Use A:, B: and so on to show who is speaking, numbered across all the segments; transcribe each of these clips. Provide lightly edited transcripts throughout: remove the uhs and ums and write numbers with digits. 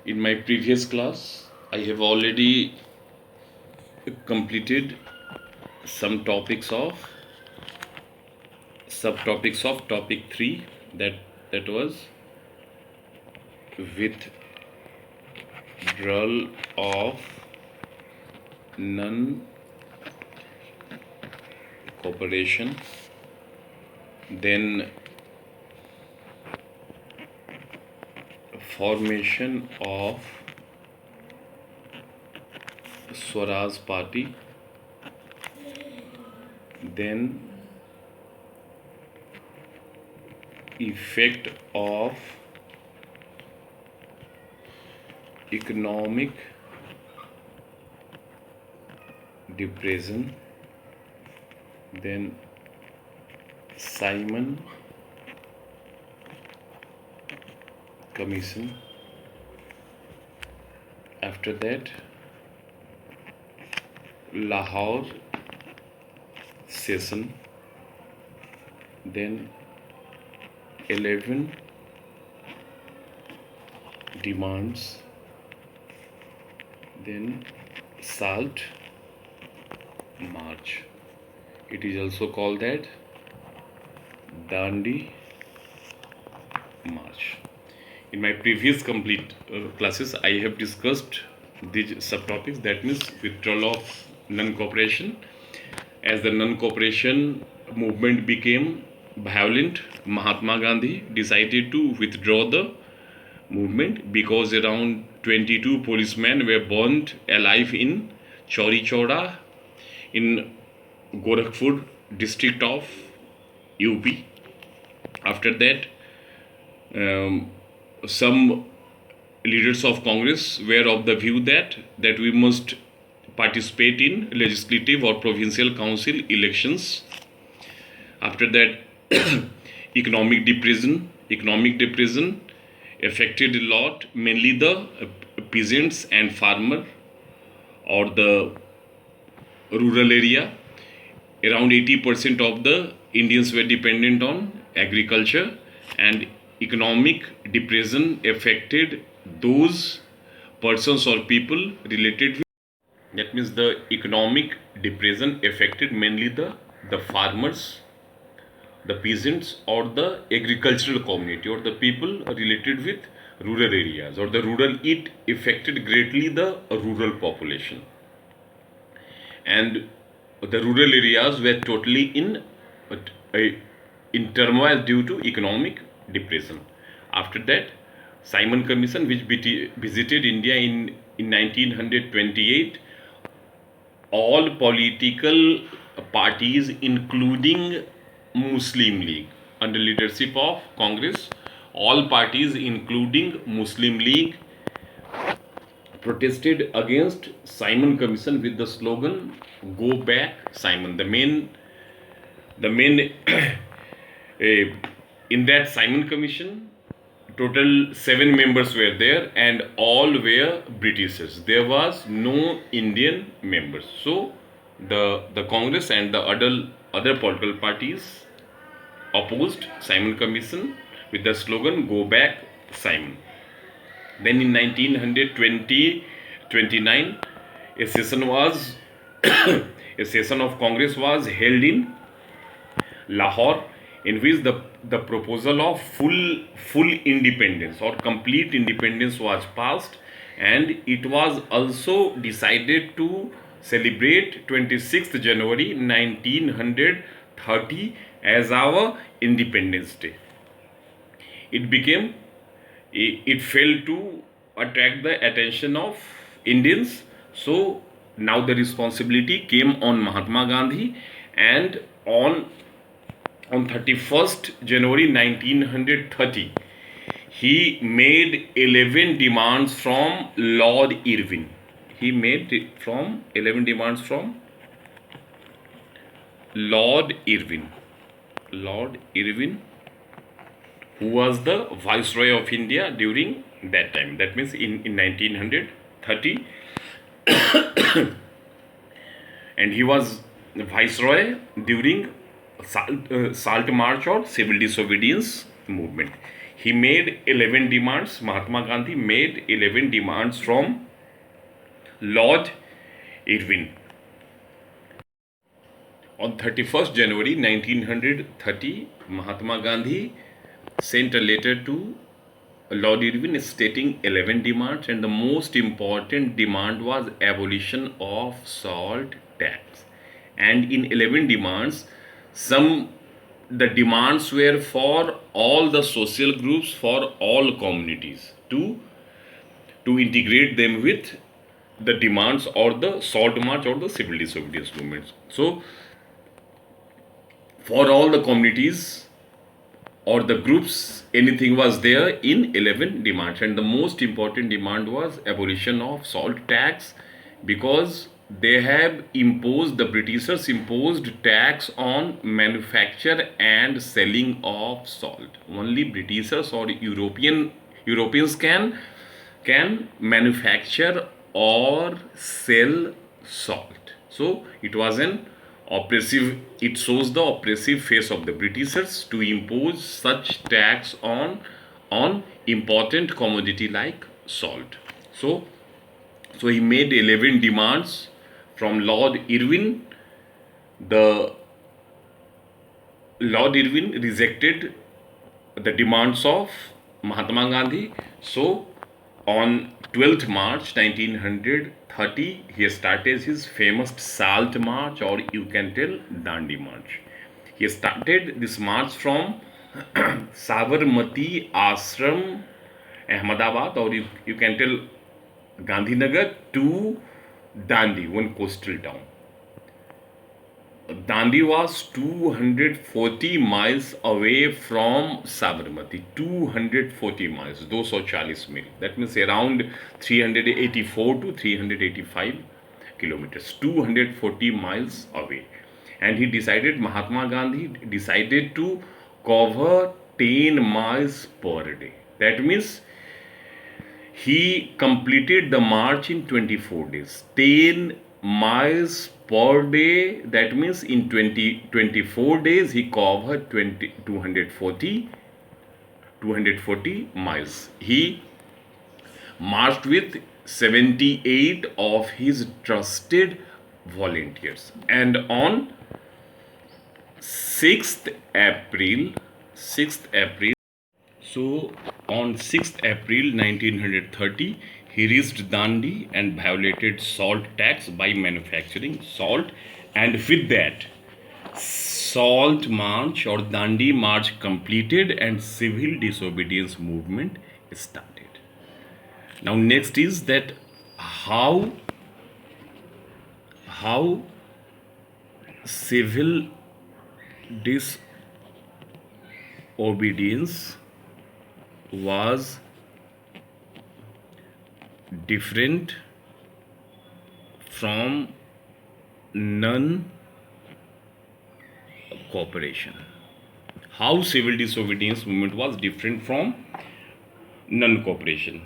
A: In my previous class, I have already completed some topics of subtopics of topic 3, that was withdrawal of non cooperation, then formation of Swaraj Party, then effect of economic depression, then Simon Commission. After that, Lahore session, then 11 demands, then Salt March. It is also called that Dandi March. In my previous complete classes, I have discussed these subtopics, that means withdrawal of non-cooperation. As the non-cooperation movement became violent, Mahatma Gandhi decided to withdraw the movement because around 22 policemen were burned alive in Chauri Chaura in Gorakhpur district of UP. After that, some leaders of Congress were of the view that we must participate in legislative or provincial council elections. After that, economic depression affected a lot, mainly the peasants and farmer or the rural area. Around 80% of the Indians were dependent on agriculture, and economic depression affected those persons or people related with, that means the economic depression affected mainly the farmers, the peasants, or the agricultural community, or the people related with rural areas, or the rural. It affected greatly the rural population, and the rural areas were totally in turmoil due to economic depression. After that, Simon Commission, which visited India in 1928, all political parties, including Muslim League, under leadership of Congress, all parties, including Muslim League, protested against Simon Commission with the slogan "Go back, Simon." The main in that Simon Commission, total 7 members were there, and all were Britishers. There was no Indian members. So the Congress and the other political parties opposed Simon Commission with the slogan "Go back, Simon." Then in 1929, a session was a session of Congress was held in Lahore, in which the proposal of full independence or complete independence was passed, and it was also decided to celebrate 26th January 1930 as our Independence Day. It became it failed to attract the attention of Indians. So now the responsibility came on Mahatma Gandhi, and on 31st January 1930, he made 11 demands from Lord Irwin. He made from 11 demands from Lord Irwin. Lord Irwin, who was the Viceroy of India during that time. That means in 1930, and he was Viceroy during Salt March or civil disobedience movement. he made 11 demands. Mahatma Gandhi made 11 demands from Lord Irwin. On 31st January 1930, Mahatma Gandhi sent a letter to Lord Irwin stating 11 demands, and the most important demand was abolition of salt tax. And in 11 demands, the demands were for all the social groups, for all communities, to integrate them with the demands or the salt march or the civil disobedience movements. So for all the communities or the groups, anything was there in 11 demands, and the most important demand was abolition of salt tax, because the Britishers imposed tax on manufacture and selling of salt. Only Britishers or Europeans can manufacture or sell salt. So it was an oppressive, it shows the oppressive face of the Britishers to impose such tax on important commodity like salt. So he made 11 demands from Lord Irwin. The Lord Irwin rejected the demands of Mahatma Gandhi. So on 12th March 1930, he started his famous Salt March, or you can tell Dandi March. He started this march from Sabarmati Ashram, Ahmedabad, or you can tell Gandhinagar, to Dandi, one coastal town. Dandi was 240 miles away from Sabarmati. 240 miles, 240 mil. That means around 384 to 385 kilometers. 240 miles away. And Mahatma Gandhi decided to cover 10 miles per day. That means he completed the march in 24 days. 10 miles per day. That means in 24 days he covered 240 miles. He marched with 78 of his trusted volunteers. And on 6th April, so on 6th April 1930, he reached Dandi and violated salt tax by manufacturing salt, and with that, Salt March or Dandi March completed and civil disobedience movement started. Now next is that how civil disobedience was different from non-cooperation. How civil disobedience movement was different from non-cooperation.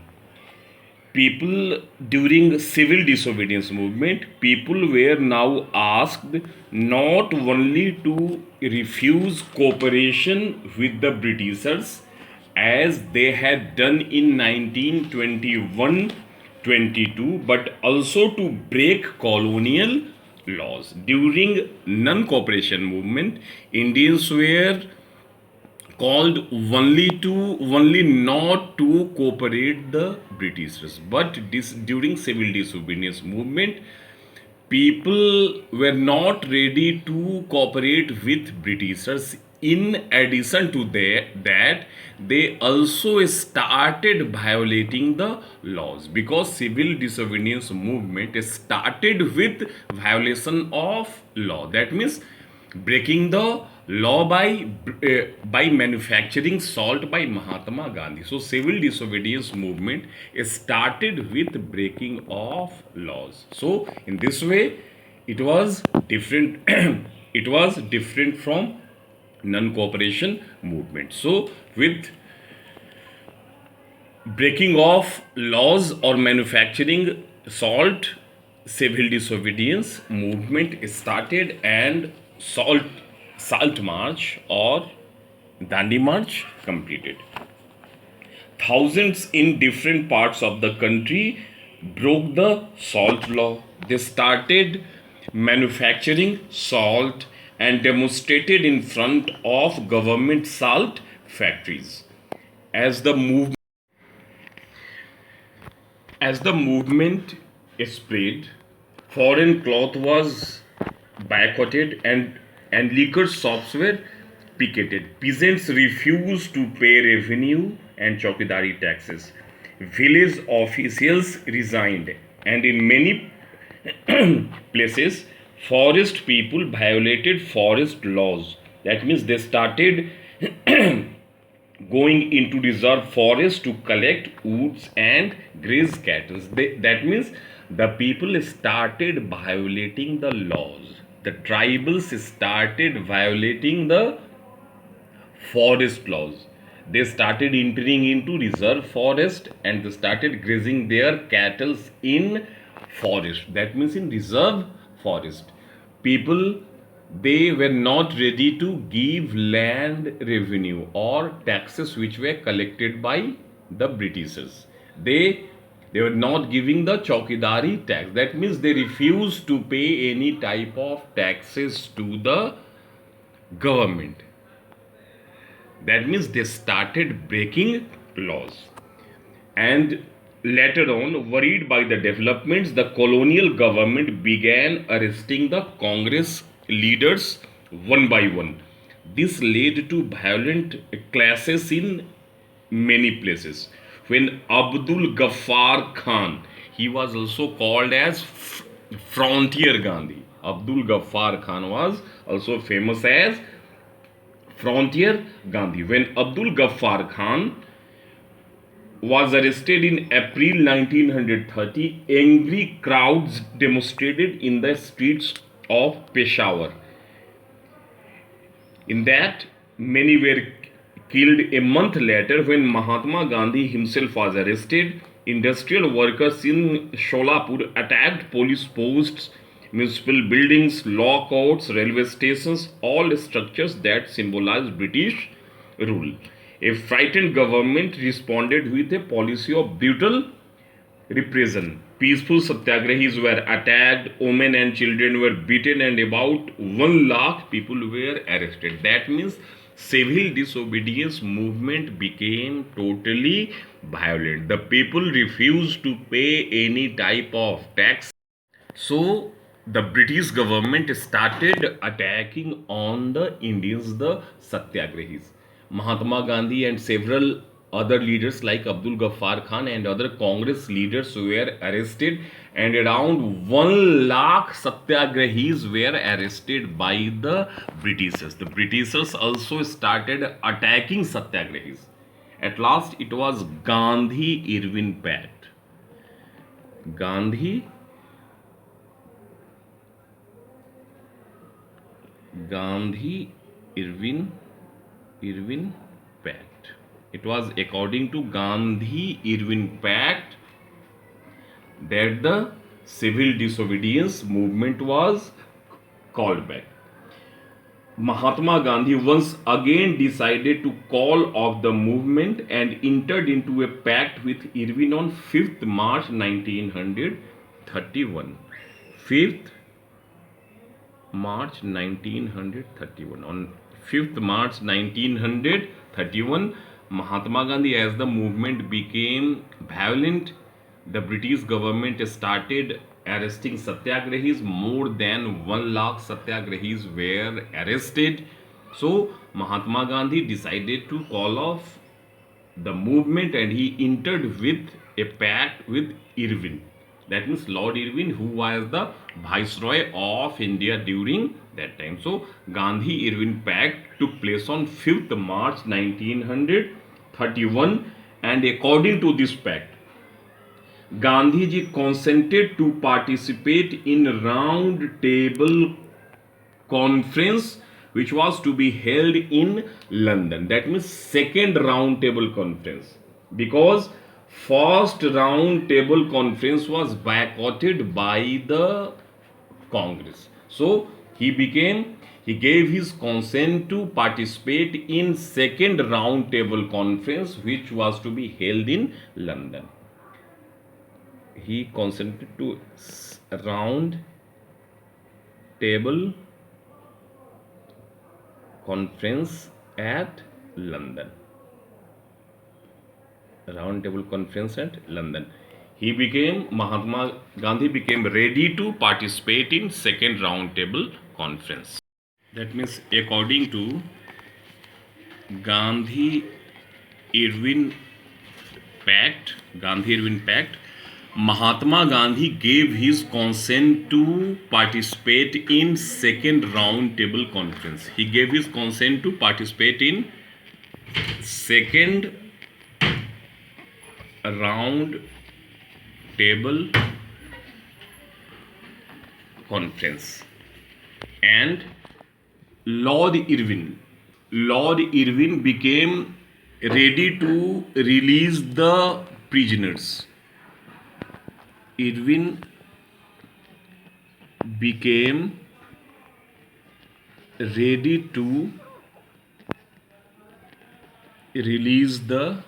A: People during civil disobedience movement, people were now asked not only to refuse cooperation with the Britishers as they had done in 1921-22, but also to break colonial laws. During non-cooperation movement, Indians were called only not to cooperate the Britishers. But during civil disobedience movement, people were not ready to cooperate with Britishers. In addition to that, they also started violating the laws, because civil disobedience movement started with violation of law. That means breaking the law by manufacturing salt by Mahatma Gandhi. So civil disobedience movement started with breaking of laws. So in this way, it was different. It was different from non-cooperation movement. So with breaking of laws or manufacturing salt, civil disobedience movement started, and Salt March or Dandi March completed. thousands in different parts of the country broke the salt law. They started manufacturing salt and demonstrated in front of government salt factories. As the move as the movement spread, foreign cloth was boycotted and liquor shops were picketed. Peasants refused to pay revenue and chowkidari taxes. Village officials resigned, and in many places, forest people violated forest laws. That means they started going into reserve forest to collect woods and graze cattle. That means the people started violating the laws. The tribals started violating the forest laws. They started entering into reserve forest and they started grazing their cattle in forest. That means in reserve forest. People, they were not ready to give land revenue or taxes which were collected by the Britishers. They were not giving the chowkidari tax. That means they refused to pay any type of taxes to the government. That means they started breaking laws. And later on, worried by the developments, the colonial government began arresting the Congress leaders one by one. This led to violent clashes in many places. When Abdul Ghaffar Khan, he was also called as Frontier Gandhi. Abdul Ghaffar Khan was also famous as Frontier Gandhi. When Abdul Ghaffar Khan was arrested in April 1930, angry crowds demonstrated in the streets of Peshawar. In that, many were killed. A month later, when Mahatma Gandhi himself was arrested, industrial workers in Sholapur attacked police posts, municipal buildings, law courts, railway stations, all structures that symbolize British rule. A frightened government responded with a policy of brutal repression. Peaceful satyagrahis were attacked, women and children were beaten, and about 1 lakh people were arrested. That means civil disobedience movement became totally violent. The people refused to pay any type of tax. So the British government started attacking on the Indians, the satyagrahis. Mahatma Gandhi and several other leaders like Abdul Ghaffar Khan and other Congress leaders were arrested, and around 1 lakh satyagrahis were arrested by the Britishers. The Britishers also started attacking satyagrahis. At last, it was Gandhi-Irwin Pact. Gandhi Irwin Pact. It was according to Gandhi-Irwin Pact that the civil disobedience movement was called back. Mahatma Gandhi once again decided to call off the movement and entered into a pact with Irwin on 5th March 1931. 5th March 1931. On 5th March 1931, Mahatma Gandhi, as the movement became violent, the British government started arresting satyagrahis. More than 1 lakh satyagrahis were arrested. So Mahatma Gandhi decided to call off the movement and he entered with a pact with Irwin. That means Lord Irwin, who was the Viceroy of India during that time. So Gandhi-Irwin Pact took place on 5th March 1931, and according to this pact, Gandhiji consented to participate in round table conference which was to be held in London. That means second round table conference, because first round table conference was boycotted by the Congress. So he he gave his consent to participate in second round table conference which was to be held in London. He consented to round table conference at London. Round table conference at London. Mahatma Gandhi became ready to participate in second round table conference. That means according to Gandhi-Irwin Pact, Mahatma Gandhi gave his consent to participate in second round table conference. He gave his consent to participate in second round table conference, and Lord Irwin became ready to release the prisoners. Irwin became ready to release the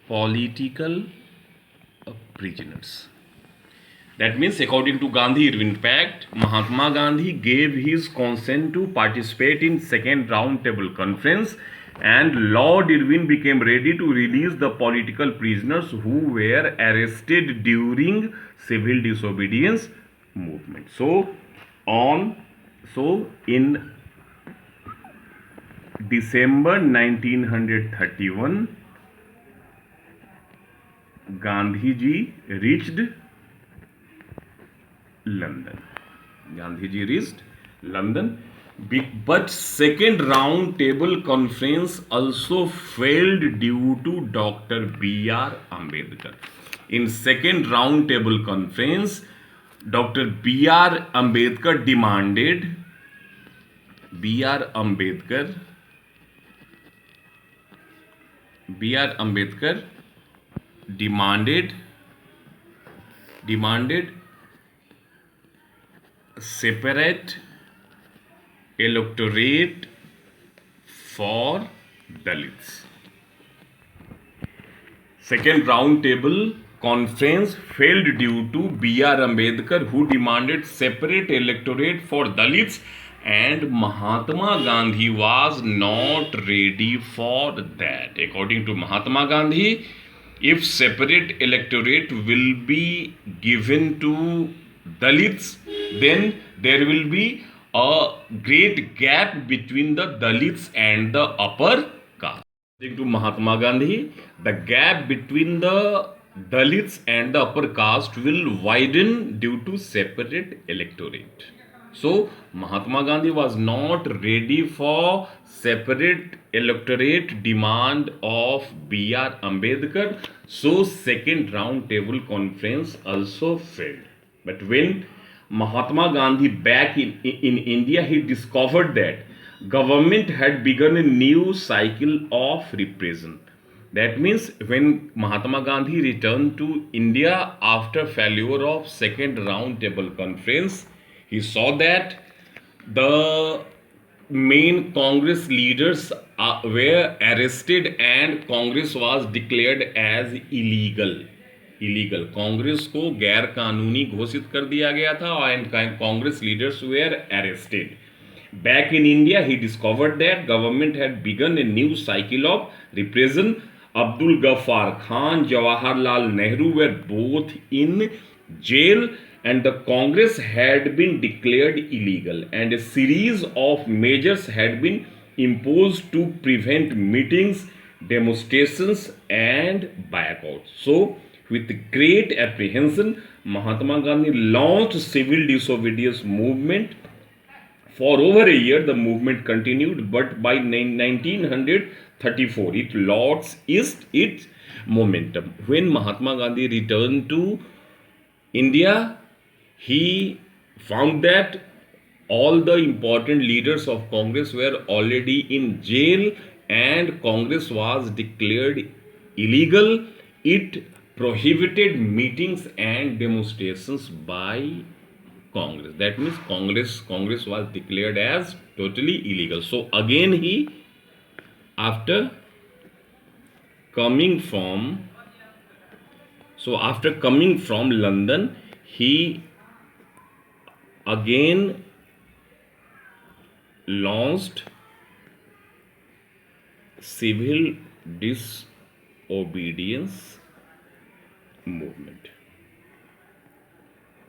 A: political prisoners. That means according to Gandhi-Irwin Pact, Mahatma Gandhi gave his consent to participate in second round table conference, and Lord Irwin became ready to release the political prisoners who were arrested during civil disobedience movement. So in December 1931, Gandhiji reached London. But second round table conference also failed due to Dr. B.R. Ambedkar. In second round table conference, Dr. B.R. Ambedkar demanded separate electorate for Dalits. Second round table conference failed due to B.R. Ambedkar, who demanded separate electorate for Dalits, and Mahatma Gandhi was not ready for that. According to Mahatma Gandhi, if separate electorate will be given to Dalits, then there will be a great gap between the Dalits and the upper caste. According to Mahatma Gandhi, the gap between the Dalits and the upper caste will widen due to separate electorate. So Mahatma Gandhi was not ready for separate electorate demand of B.R. Ambedkar. So second round table conference also failed. But when Mahatma Gandhi back in India, he discovered that government had begun a new cycle of repression. That means when Mahatma Gandhi returned to India after failure of second round table conference, he saw that the main Congress leaders were arrested and Congress was declared as illegal. Congress को गैर कानूनी घोषित कर दिया गया था and Congress leaders were arrested. Back in India, he discovered that government had begun a new cycle of repression. Abdul Ghaffar Khan, Jawaharlal Nehru were both in jail, and the Congress had been declared illegal, and a series of measures had been imposed to prevent meetings, demonstrations, and boycotts. So, with great apprehension, Mahatma Gandhi launched civil disobedience movement. For over a year, the movement continued, but by 1934, it lost its momentum. When Mahatma Gandhi returned to India, he found that all the important leaders of Congress were already in jail and Congress was declared illegal. It prohibited meetings and demonstrations by Congress. That means Congress was declared as totally illegal. So again he, after coming from after coming from London, he again launched civil disobedience movement.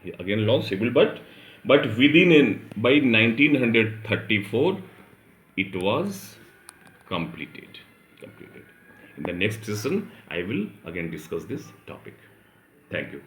A: He again launched civil, but by 1934 it was completed. In the next session, I will again discuss this topic. Thank you.